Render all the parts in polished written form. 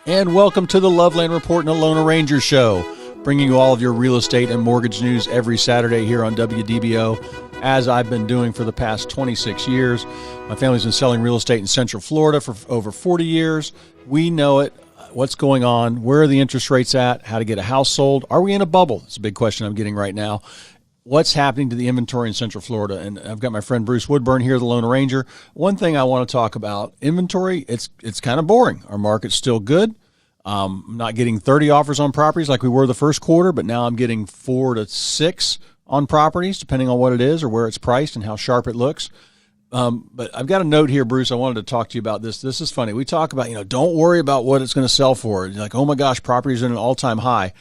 And welcome to the Loveland Report and the Loan Arranger Show, bringing you all of your real estate and mortgage news every Saturday here on WDBO, as I've been doing for the past 26 years. My family's been selling real estate in Central Florida for over 40 years. We know it. What's going on? Where are the interest rates at? How to get a house sold? Are we in a bubble? It's a big question I'm getting right now. What's happening to the inventory in Central Florida? And I've got my friend Bruce Woodburn here, the Loan Arranger. One thing I want to talk about, inventory, it's kind of boring. Our market's still good. I'm not getting 30 offers on properties like we were the first quarter, but now I'm getting 4 to 6 on properties, depending on what it is or where it's priced and how sharp it looks. But I've got a note here, Bruce. I wanted to talk to you about this. This is funny. We talk about, don't worry about what it's going to sell for. You're like, oh my gosh, properties are at an all-time high.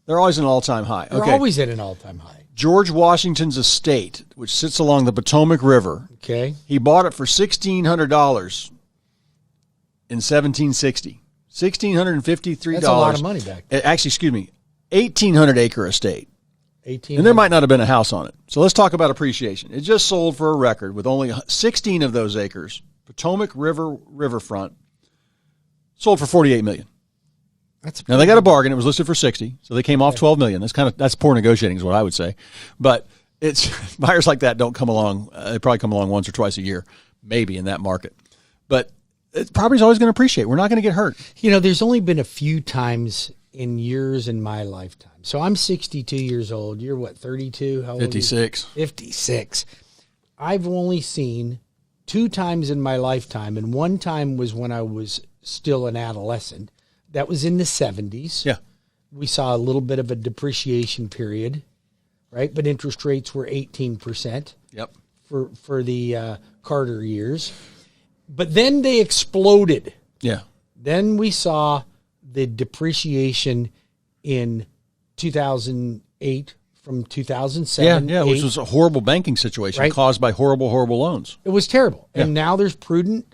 They're always at an all-time high. They're always at an all-time high. George Washington's estate, which sits along the Potomac River. Okay. He bought it for $1,600 in 1760. $1,653. That's a lot of money back then. Actually, excuse me, 1,800-acre estate. 18. And there might not have been a house on it. So let's talk about appreciation. It just sold for a record with only 16 of those acres. Potomac River riverfront sold for $48 million. Now they got a bargain. It was listed for 60, so they came off $12 million. That's poor negotiating, is what I would say. But it's buyers like that don't come along. They probably come along once or twice a year, maybe in that market. But property's always going to appreciate. We're not going to get hurt. There's only been a few times in years in my lifetime. So I'm 62 years old. You're what, 32? How old 56. 56. I've only seen 2 times in my lifetime, and one time was when I was still an adolescent. That was in the 70s. Yeah. We saw a little bit of a depreciation period, right? But interest rates were 18%. Yep. For the Carter years. But then they exploded. Yeah. Then we saw the depreciation in 2008 from 2007. Yeah, which was a horrible banking situation, right, caused by horrible loans. It was terrible. Yeah. And now there's prudent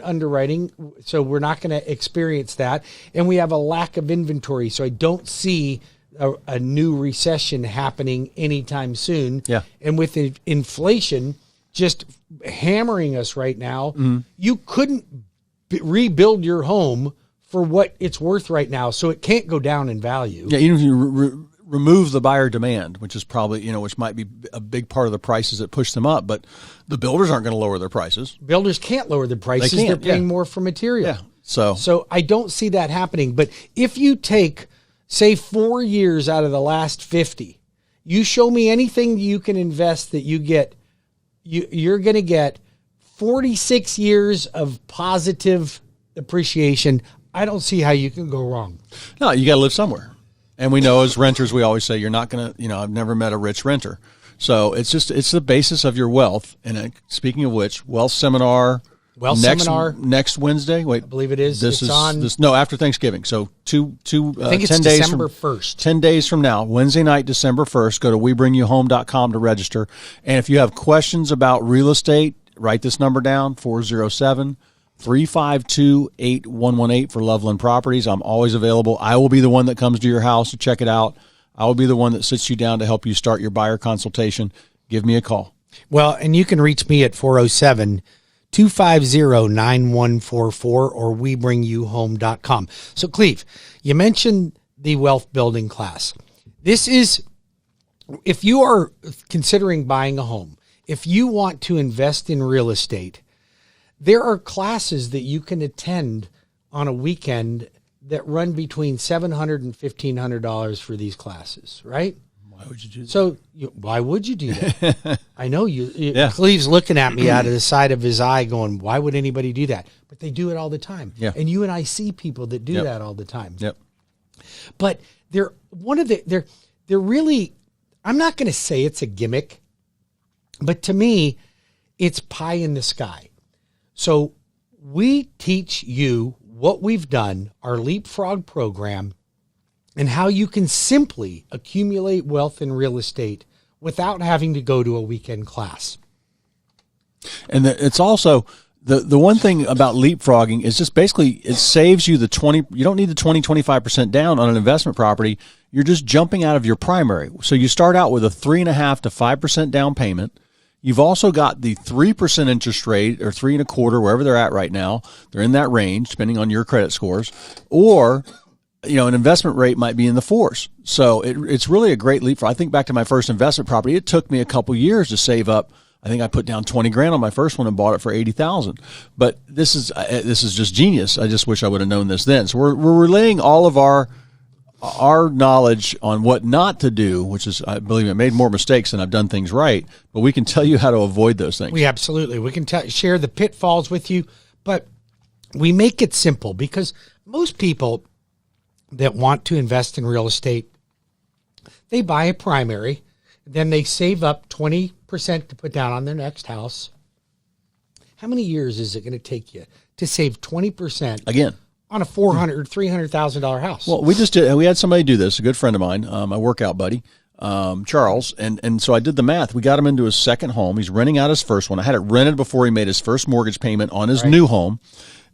underwriting, so we're not going to experience that. And we have a lack of inventory, so I don't see a new recession happening anytime soon. Yeah. And with inflation just hammering us right now, you couldn't rebuild your home for what it's worth right now, so it can't go down in value. Yeah, even if you remove the buyer demand, which is probably, which might be a big part of the prices that push them up, but the builders aren't going to lower their prices. Builders can't lower the prices. They're paying more for material. Yeah. So I don't see that happening. But if you take, say, 4 years out of the last 50, you show me anything you can invest that you get, you're going to get 46 years of positive appreciation. I don't see how you can go wrong. No, you got to live somewhere. And we know as renters, we always say you're not going to, I've never met a rich renter. So it's the basis of your wealth. And speaking of which, wealth seminar next Wednesday. Wait, I believe it is. After Thanksgiving. So I think it's 10 days December 1st. 10 days from now, Wednesday night, December 1st, go to WeBringYouHome.com to register. And if you have questions about real estate, write this number down, 407-352-8118 for Loveland Properties. I'm always available. I will be the one that comes to your house to check it out. I will be the one that sits you down to help you start your buyer consultation. Give me a call. Well, and you can reach me at 407-250-9144 or WeBringYouHome.com. So, Cleve, you mentioned the wealth building class. This is, if you are considering buying a home, if you want to invest in real estate, there are classes that you can attend on a weekend that run between $700 and $1,500 for these classes, right? Why would you do that? So why would you do that? I know you. Yeah. Cleve's looking at me out of the side of his eye going, why would anybody do that? But they do it all the time. Yeah. And you and I see people that do that all the time. Yep. But they're really, I'm not going to say it's a gimmick, but to me, it's pie in the sky. So we teach you what we've done, our Leapfrog program, and how you can simply accumulate wealth in real estate without having to go to a weekend class. And it's also the one thing about leapfrogging is just basically it saves you you don't need the 25% down on an investment property. You're just jumping out of your primary. So you start out with a 3.5% to 5% down payment. You've also got the 3% interest rate or 3.25%, wherever they're at right now. They're in that range, depending on your credit scores. Or, an investment rate might be in the 4s. So it's really a great leap. I think back to my first investment property. It took me a couple years to save up. I think I put down $20,000 on my first one and bought it for $80,000. But this is just genius. I just wish I would have known this then. So we're relaying all of our knowledge on what not to do, which is, I believe, I made more mistakes than I've done things right, but we can tell you how to avoid those things. We absolutely. We can share the pitfalls with you, but we make it simple because most people that want to invest in real estate, they buy a primary, then they save up 20% to put down on their next house. How many years is it going to take you to save 20%? Again. On a $400,000 or $300,000 house. Well, we had somebody do this, a good friend of mine, my workout buddy, Charles, and so I did the math. We got him into his second home. He's renting out his first one. I had it rented before he made his first mortgage payment on his new home,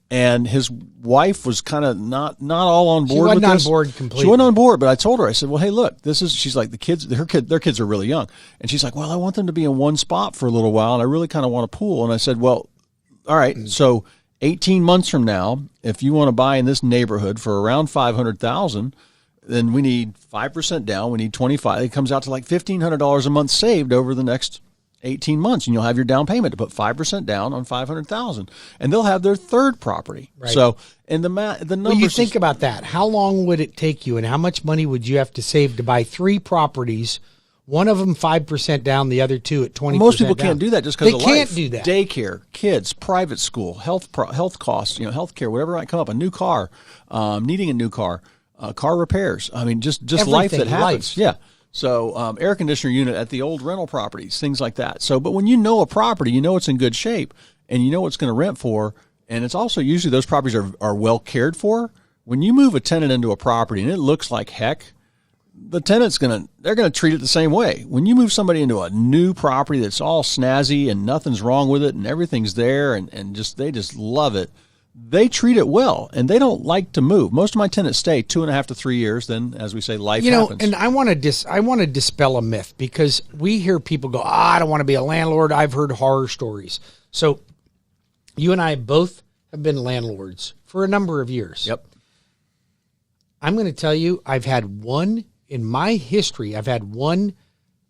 and his wife was kind of not all on board with this. She wasn't on board completely. She wasn't on board, but I told her, I said, well, hey, look, she's like, their kids are really young, and she's like, well, I want them to be in one spot for a little while, and I really kind of want a pool. And I said, well, all right, so 18 months from now, if you want to buy in this neighborhood for around $500,000, then we need 5% down. We need 25. It comes out to like $1,500 a month saved over the next 18 months, and you'll have your down payment to put 5% down on $500,000, and they'll have their third property. Right. So, and the numbers. Well, you think about that. How long would it take you, and how much money would you have to save to buy 3 properties? One of them 5% down, the other 2 at 20%. Most people can't do that just because of life. They can't do that. Daycare, kids, private school, health costs, health care, whatever might come up, a new car, needing a new car, car repairs. I mean, just life that happens. Yeah. So air conditioner unit at the old rental properties, things like that. So, but when you know a property, you know it's in good shape, and you know what it's going to rent for, and it's also usually those properties are well cared for. When you move a tenant into a property and it looks like heck, the tenant's they're gonna treat it the same way. When you move somebody into a new property that's all snazzy and nothing's wrong with it and everything's there and they just love it, they treat it well and they don't like to move. Most of my tenants stay 2.5 to 3 years. Then, as we say, life happens. And I want to dispel a myth because we hear people go, I don't want to be a landlord. I've heard horror stories. So you and I both have been landlords for a number of years. Yep. I'm going to tell you, in my history, I've had one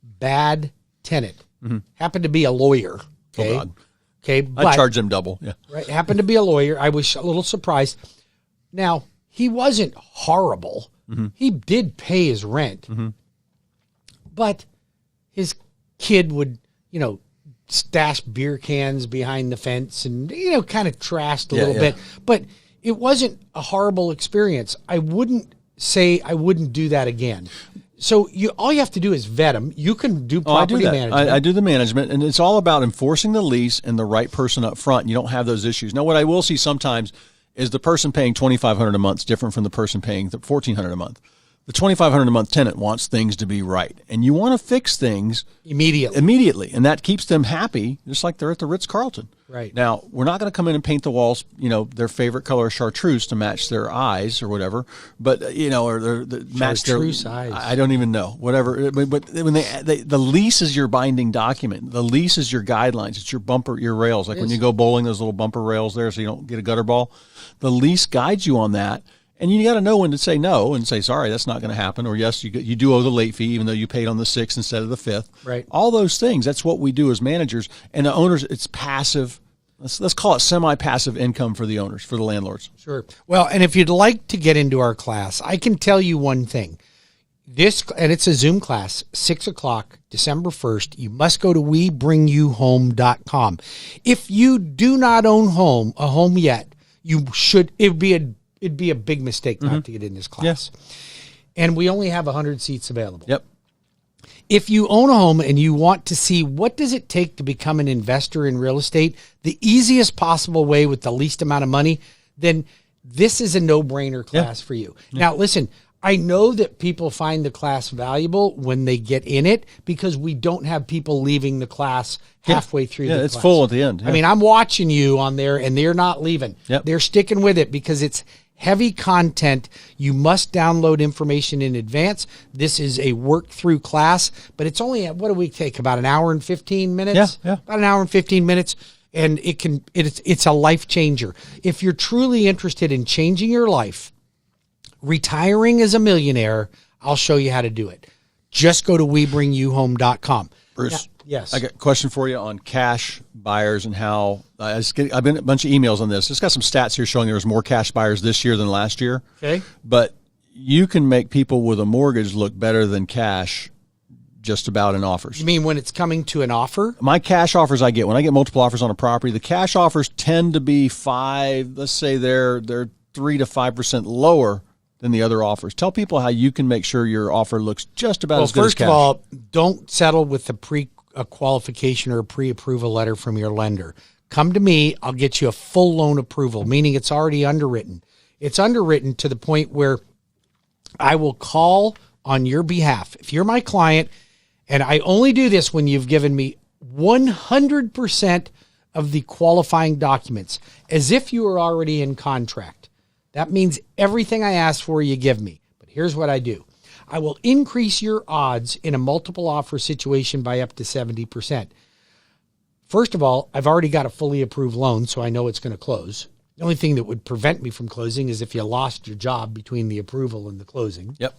bad tenant. Mm-hmm. Happened to be a lawyer. Okay. Oh, God. Okay. I charge them double. Yeah. Right. Happened to be a lawyer. I was a little surprised. Now, he wasn't horrible. Mm-hmm. He did pay his rent. Mm-hmm. But his kid would, stash beer cans behind the fence and, kind of trashed a little bit. But it wasn't a horrible experience. I wouldn't say I wouldn't do that again. So all you have to do is vet them. You can do property management. I do the management, and it's all about enforcing the lease and the right person up front. And you don't have those issues. Now, what I will see sometimes is the person paying $2,500 a month is different from the person paying $1,400 a month. The $2,500 a month tenant wants things to be right, and you want to fix things immediately, and that keeps them happy, just like they're at the Ritz-Carlton. Right. Now, we're not going to come in and paint the walls, their favorite color of chartreuse to match their eyes or whatever, but or match their eyes. I don't even know, whatever. But when the lease is your binding document, the lease is your guidelines. It's your rails, like when you go bowling, those little bumper rails there, so you don't get a gutter ball. The lease guides you on that. And you got to know when to say no and say, sorry, that's not going to happen. Or yes, you do owe the late fee, even though you paid on the 6th instead of the 5th. Right. All those things. That's what we do as managers. And the owners, it's passive. Let's call it semi-passive income for the owners, for the landlords. Sure. Well, and if you'd like to get into our class, I can tell you one thing. And it's a Zoom class, 6 o'clock, December 1st. You must go to WeBringYouHome.com. If you do not own a home yet, you should. It'd be a big mistake not to get in this class. Yeah. And we only have 100 seats available. Yep. If you own a home and you want to see what does it take to become an investor in real estate, the easiest possible way with the least amount of money, then this is a no-brainer class for you. Yeah. Now, listen, I know that people find the class valuable when they get in it because we don't have people leaving the class halfway through the class. Yeah, it's full at the end. Yeah. I mean, I'm watching you on there, and they're not leaving. Yep. They're sticking with it because it's heavy content. You must download information in advance. This is a work-through class, but it's only, what do we take, about an hour and 15 minutes? Yeah. About an hour and 15 minutes, and it's a life changer. If you're truly interested in changing your life, retiring as a millionaire, I'll show you how to do it. Just go to WeBringYouHome.com. Bruce, yes. I got a question for you on cash buyers and how I've been a bunch of emails on this. It's got some stats here showing there's more cash buyers this year than last year. Okay. But you can make people with a mortgage look better than cash just about in offers. You mean when it's coming to an offer? My cash offers I get, when I get multiple offers on a property, the cash offers tend to be let's say they're 3 to 5% lower than the other offers. Tell people how you can make sure your offer looks just about as good as cash. First of all, don't settle with a qualification or a pre-approval letter from your lender. Come to me. I'll get you a full loan approval, meaning it's already underwritten. It's underwritten to the point where I will call on your behalf. If you're my client, and I only do this when you've given me 100% of the qualifying documents, as if you were already in contract. That means everything I ask for, you give me. But here's what I do. I will increase your odds in a multiple offer situation by up to 70%. First of all, I've already got a fully approved loan, so I know it's going to close. The only thing that would prevent me from closing is if you lost your job between the approval and the closing. Yep.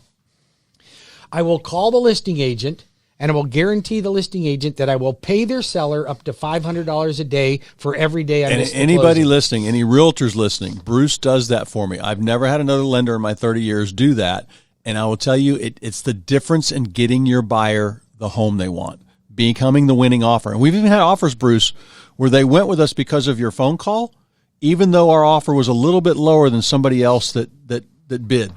I will call the listing agent, and I will guarantee the listing agent that I will pay their seller up to $500 a day for every day I miss the anybody closing. listening, any realtors listening, Bruce does that for me. I've never had another lender in my 30 years do that. And I will tell you, it's the difference in getting your buyer the home they want, becoming the winning offer. And we've even had offers, Bruce, where they went with us because of your phone call, even though our offer was a little bit lower than somebody else that bid.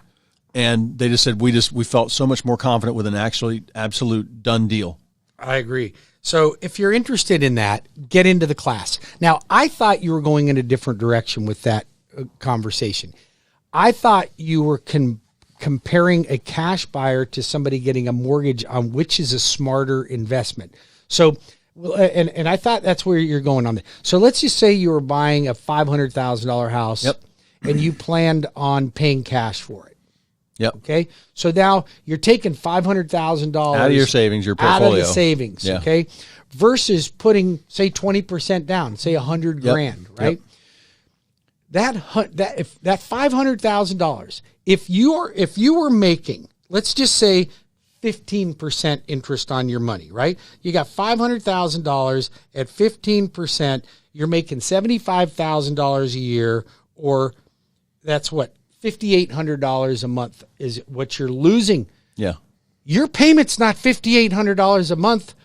And they just said, we felt so much more confident with an actually absolute done deal. I agree. So if you're interested in that, get into the class. Now, I thought you were going in a different direction with that conversation. I thought you were comparing a cash buyer to somebody getting a mortgage on which is a smarter investment. So, and I thought that's where you're going on that. So let's just say you were buying a $500,000 house. Yep. And you planned on paying cash for it. Yep. Okay. So now you're taking $500,000 out of your savings, your portfolio. Out of the savings. Yeah. Okay. Versus putting, say, 20% down, say $100,000, Yep. right? Yep. If that $500,000, if you were making, let's just say 15% interest on your money, right? You got $500,000 at 15%, you're making $75,000 a year, or that's what, $5,800 a month is what you're losing. Yeah. Your payment's not $5,800 a month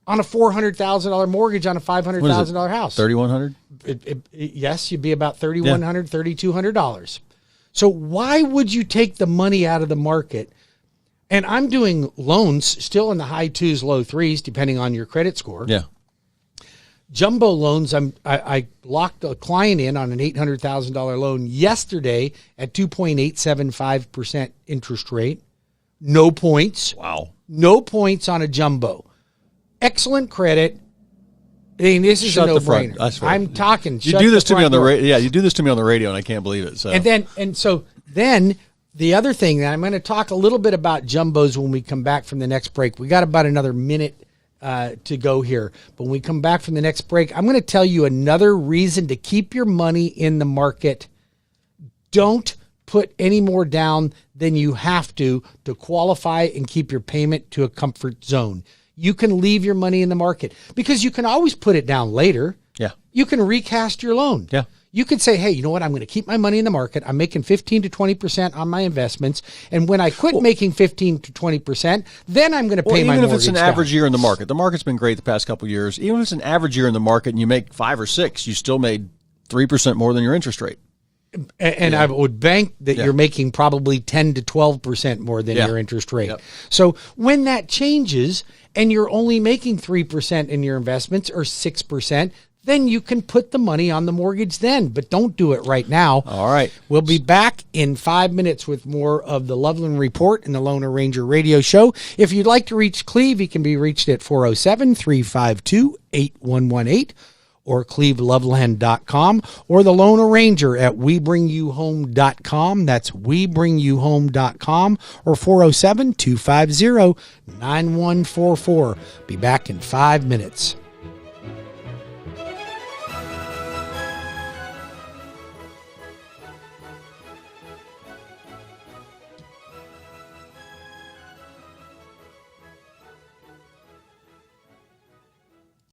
on a $400,000 mortgage on a $500,000 house. $3,100? Yes, you'd be about $3,100, $3,200. So why would you take the money out of the market? And I'm doing loans still in the high 2s, low 3s, depending on your credit score. Yeah. Jumbo loans, I locked a client in on an $800,000 loan yesterday at 2.875% interest rate. No points. Wow. No points on a jumbo. Excellent credit. I mean, this is a no-brainer. I'm talking. You do this to me on the radio. Yeah, you do this to me on the radio, and I can't believe it. So then the other thing that I'm going to talk a little bit about jumbos when we come back from the next break. We got about another minute to go here. But when we come back from the next break, I'm going to tell you another reason to keep your money in the market. Don't put any more down than you have to qualify and keep your payment to a comfort zone. You can leave your money in the market because you can always put it down later. Yeah. You can recast your loan. Yeah. You could say, hey, you know what? I'm going to keep my money in the market. I'm making 15 to 20% on my investments. And when I quit making 15 to 20%, then I'm going to pay my mortgage down. Even if it's an average year in the market, the market's been great the past couple of years. Even if it's an average year in the market and you make 5 or 6, you still made 3% more than your interest rate. And I would bank that you're making probably 10 to 12% more than your interest rate. Yep. So when that changes and you're only making 3% in your investments or 6%, then you can put the money on the mortgage then, but don't do it right now. All right. We'll be back in 5 minutes with more of the Loveland Report and the Loner Ranger Radio Show. If you'd like to reach Cleve, he can be reached at 407-352-8118. or cleveloveland.com, or the Lone Ranger at webringyouhome.com. That's webringyouhome.com, or 407-250-9144. Be back in 5 minutes.